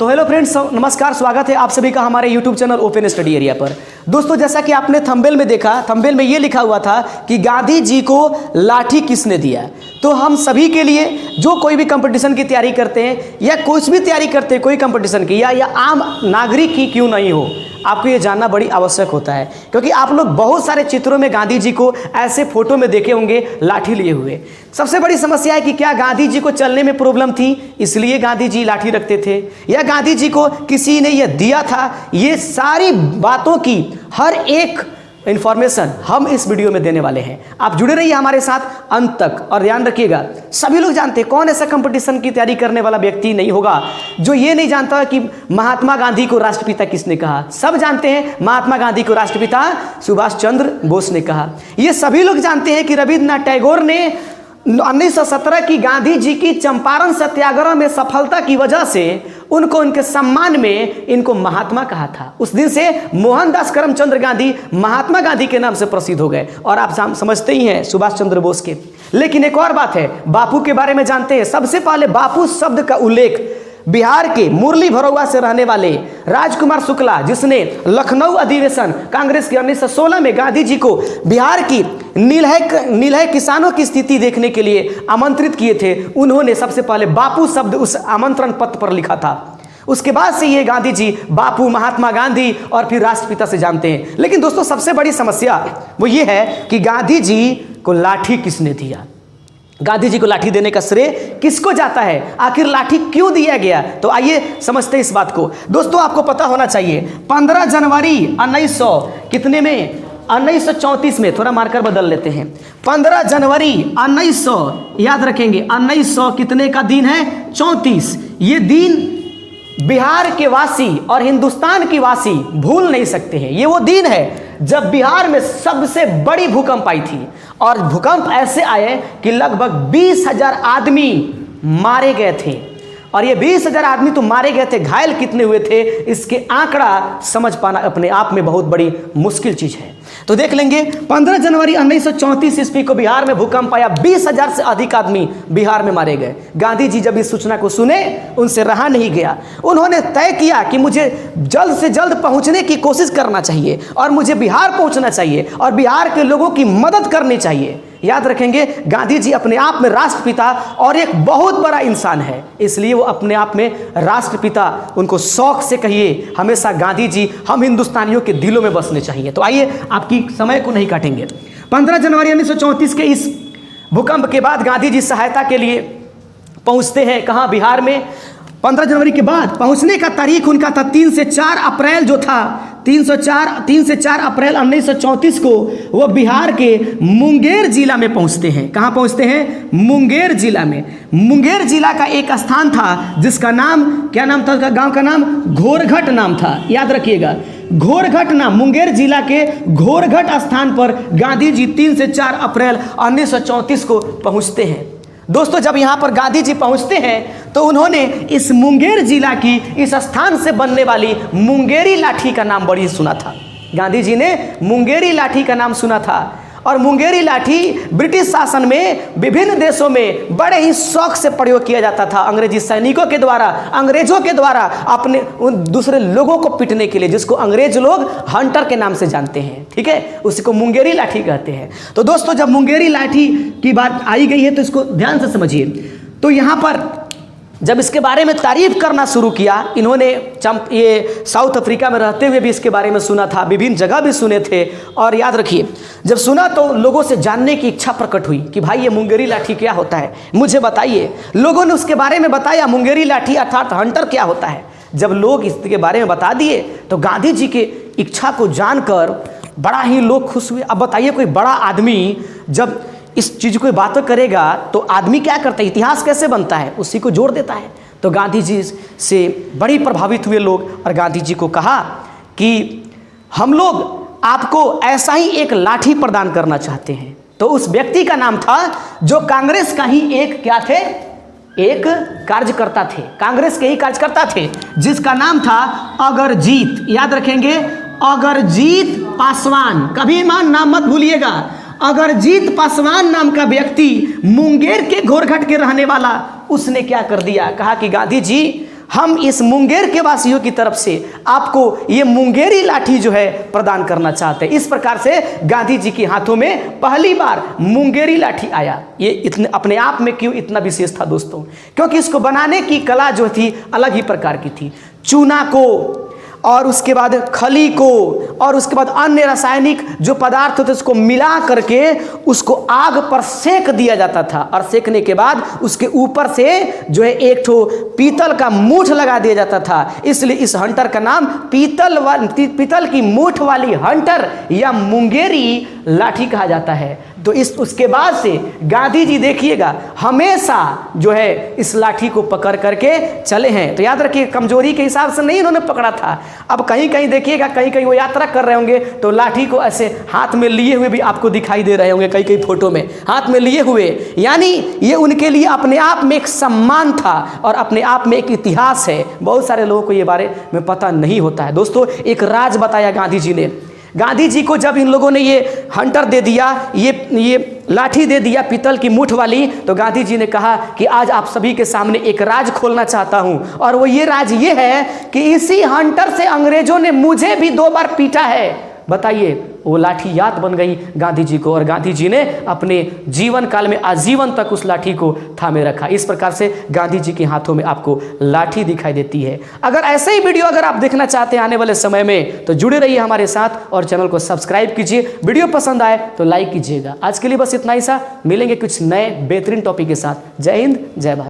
तो hello friends, नमस्कार, स्वागत है आप सभी का हमारे YouTube channel open study area पर। दोस्तों, जैसा कि आपने थंबनेल में देखा, थंबनेल में ये लिखा हुआ था कि गांधी जी को लाठी किसने दिया। तो हम सभी के लिए जो कोई भी कंपटीशन की तैयारी करते हैं या कुछ भी तैयारी करते हैं, कोई कंपटीशन की या आम नागरिक की क्यों नहीं हो, आपको ये जानना बड़ी आवश्यक होता है। क्योंकि आप लोग बहुत सारे चित्रों में गांधी जी को ऐसे फोटो में देखे होंगे लाठी लिए हुए। सबसे बड़ी समस्या है कि क्या गांधी जी को चलने में प्रॉब्लम थी इसलिए गांधी जी लाठी रखते थे, या गांधी जी को किसी ने यह दिया था। ये सारी बातों की हर एक इंफॉर्मेशन हम इस वीडियो में देने वाले हैं। आप जुड़े रहिए हमारे साथ अंत तक। और ध्यान रखिएगा, सभी लोग जानते हैं, कौन ऐसा कंपटीशन की तैयारी करने वाला व्यक्ति नहीं होगा जो ये नहीं जानता कि महात्मा गांधी को राष्ट्रपिता किसने कहा। सब जानते हैं महात्मा गांधी को राष्ट्रपिता सुभाष चंद्र बोस ने कहा। ये सभी लोग जानते हैं कि रविन्द्रनाथ टैगोर ने 1917 की गांधी जी की चंपारण सत्याग्रह में सफलता की वजह से उनको, उनके सम्मान में इनको महात्मा कहा था। उस दिन से मोहनदास करमचंद गांधी महात्मा गांधी के नाम से प्रसिद्ध हो गए। और आप समझते ही हैं सुभाष चंद्र बोस के। लेकिन एक और बात है, बापू के बारे में जानते हैं। सबसे पहले बापू शब्द का उल्लेख बिहार के मुरली भरौआ से रहने वाले राजकुमार शुक्ला, जिसने लखनऊ अधिवेशन कांग्रेस के 1916 में गांधी जी को बिहार की नीलहय किसानों की स्थिति देखने के लिए आमंत्रित किए थे, उन्होंने सबसे पहले बापू शब्द उस आमंत्रण पत्र पर लिखा था। उसके बाद से ये गांधी जी बापू, महात्मा गांधी और फिर राष्ट्रपिता से जानते हैं। लेकिन दोस्तों, सबसे बड़ी समस्या वो ये है कि गांधी जी को लाठी किसने दिया। गांधी जी को लाठी देने का श्रेय किसको जाता है, आखिर लाठी क्यों दिया गया। तो आइए समझते हैं इस बात को। दोस्तों, आपको पता होना चाहिए 15 जनवरी 1900 कितने में, 1934 में, थोड़ा मार्कर बदल लेते हैं। 15 जनवरी 1900, याद रखेंगे 1900 कितने का दिन है, 34। ये दिन बिहार के वासी और हिंदुस्तान की वासी भूल नहीं सकते हैं। ये वो दिन है जब बिहार में सबसे बड़ी भूकंप आई थी। और भूकंप ऐसे आए कि लगभग 20,000 आदमी मारे गए थे। और ये 20,000 आदमी तो मारे गए थे, घायल कितने हुए थे इसके आंकड़ा समझ पाना अपने आप में बहुत बड़ी मुश्किल चीज है। तो देख लेंगे, 15 जनवरी 1934 ईस्वी को बिहार में भूकंप आया। 20,000 से अधिक आदमी बिहार में मारे गए। गांधी जी जब इस सूचना को सुने, उनसे रहा नहीं गया। उन्होंने तय किया कि मुझे जल्द से जल्द पहुंचने की कोशिश करना चाहिए और मुझे बिहार पहुंचना चाहिए और बिहार के लोगों की मदद करनी चाहिए। याद रखेंगे, गांधी जी अपने आप में राष्ट्रपिता और एक बहुत बड़ा इंसान है, इसलिए वो अपने आप में राष्ट्रपिता, उनको शौक से कहिए, हमेशा गांधी जी हम हिंदुस्तानियों के दिलों में बसने चाहिए। तो आइए, आपकी समय को नहीं काटेंगे। 15 जनवरी 1934 के इस भूकंप के बाद गांधी जी सहायता के लिए पहुंचते हैं। कहाँ, बिहार में। 15 जनवरी के बाद पहुंचने का तारीख उनका था 3 से 4 अप्रैल जो था, 3 से 4 अप्रैल 1934 को वो बिहार के मुंगेर जिला में पहुंचते हैं। कहाँ पहुंचते हैं, मुंगेर जिला में। मुंगेर जिला का एक स्थान था जिसका नाम, क्या नाम था उसका, गांव का नाम घोरघट नाम था। याद रखिएगा, घोरघट नाम, मुंगेर जिला के घोरघट स्थान पर गांधी जी 3 से 4 अप्रैल 1934 को पहुंचते हैं। दोस्तों, जब यहाँ पर गांधी जी पहुँचते हैं तो उन्होंने इस मुंगेर जिला की इस स्थान से बनने वाली मुंगेरी लाठी का नाम बड़ी सुना था। गांधी जी ने मुंगेरी लाठी का नाम सुना था। और मुंगेरी लाठी ब्रिटिश शासन में विभिन्न देशों में बड़े ही शौक से प्रयोग किया जाता था, अंग्रेजी सैनिकों के द्वारा, अंग्रेजों के द्वारा अपने उन दूसरे लोगों को पीटने के लिए, जिसको अंग्रेज लोग हंटर के नाम से जानते हैं। ठीक है, उसी को मुंगेरी लाठी कहते हैं। तो दोस्तों, जब मुंगेरी लाठी की बात आई गई है तो इसको ध्यान से समझिए। तो यहाँ पर जब इसके बारे में तारीफ करना शुरू किया, इन्होंने ये साउथ अफ्रीका में रहते हुए भी इसके बारे में सुना था, विभिन्न जगह भी सुने थे। और याद रखिए, जब सुना तो लोगों से जानने की इच्छा प्रकट हुई कि भाई ये मुंगेरी लाठी क्या होता है, मुझे बताइए। लोगों ने उसके बारे में बताया, मुंगेरी लाठी अर्थात हंटर क्या होता है। जब लोग इसके बारे में बता दिए तो गांधी जी के इच्छा को जानकर बड़ा ही लोग खुश हुए। अब बताइए, कोई बड़ा आदमी जब इस चीज़ को बात करेगा तो आदमी क्या करता है, इतिहास कैसे बनता है, उसी को जोड़ देता है। तो गांधी जी से बड़ी प्रभावित हुए लोग और गांधी जी को कहा कि हम लोग आपको ऐसा ही एक लाठी प्रदान करना चाहते हैं। तो उस व्यक्ति का नाम था, जो कांग्रेस का ही एक क्या थे, एक कार्यकर्ता थे, कांग्रेस के ही कार्यकर्ता थे, जिसका नाम था अगरजीत। याद रखेंगे, अगरजीत पासवान, कभी नाम मत भूलिएगा। अगरजीत पासवान नाम का व्यक्ति मुंगेर के घोरघट के रहने वाला, उसने क्या कर दिया, कहा कि गांधी जी हम इस मुंगेर के वासियों की तरफ से आपको ये मुंगेरी लाठी जो है प्रदान करना चाहते हैं। इस प्रकार से गांधी जी के हाथों में पहली बार मुंगेरी लाठी आया। ये इतने अपने आप में क्यों इतना विशेष था दोस्तों? क्योंकि इसको बनाने की कला जो थी अलग ही प्रकार की थी। चूना को और उसके बाद खली को और उसके बाद अन्य रासायनिक जो पदार्थ होते उसको मिला करके उसको आग पर सेक दिया जाता था, और सेकने के बाद उसके ऊपर से जो है एक ठो पीतल का मूठ लगा दिया जाता था। इसलिए इस हंटर का नाम पीतल की मूठ वाली हंटर या मुंगेरी लाठी कहा जाता है। तो उसके बाद से गांधी जी देखिएगा हमेशा जो है इस लाठी को पकड़ करके चले हैं। तो याद रखिए, कमजोरी के हिसाब से नहीं इन्होंने पकड़ा था। अब कहीं कहीं देखिएगा, कहीं कहीं वो यात्रा कर रहे होंगे तो लाठी को ऐसे हाथ में लिए हुए भी आपको दिखाई दे रहे होंगे, कई कई फोटो में हाथ में लिए हुए। यानी ये उनके लिए अपने आप में एक सम्मान था और अपने आप में एक इतिहास है। बहुत सारे लोगों को ये बारे में पता नहीं होता है दोस्तों। एक राज बताया गांधी जी ने। गांधी जी को जब इन लोगों ने ये हंटर दे दिया, ये लाठी दे दिया पीतल की मूठ वाली, तो गांधी जी ने कहा कि आज आप सभी के सामने एक राज खोलना चाहता हूं, और वो ये राज ये है कि इसी हंटर से अंग्रेजों ने मुझे भी 2 बार पीटा है। बताइए, वो लाठी याद बन गई गांधी जी को, और गांधी जी ने अपने जीवन काल में आजीवन तक उस लाठी को थामे रखा। इस प्रकार से गांधी जी के हाथों में आपको लाठी दिखाई देती है। अगर ऐसे ही वीडियो अगर आप देखना चाहते हैं आने वाले समय में, तो जुड़े रहिए हमारे साथ और चैनल को सब्सक्राइब कीजिए। वीडियो पसंद आए तो लाइक कीजिएगा। आज के लिए बस इतना ही सा, मिलेंगे कुछ नए बेहतरीन टॉपिक के साथ। जय हिंद, जय भारत।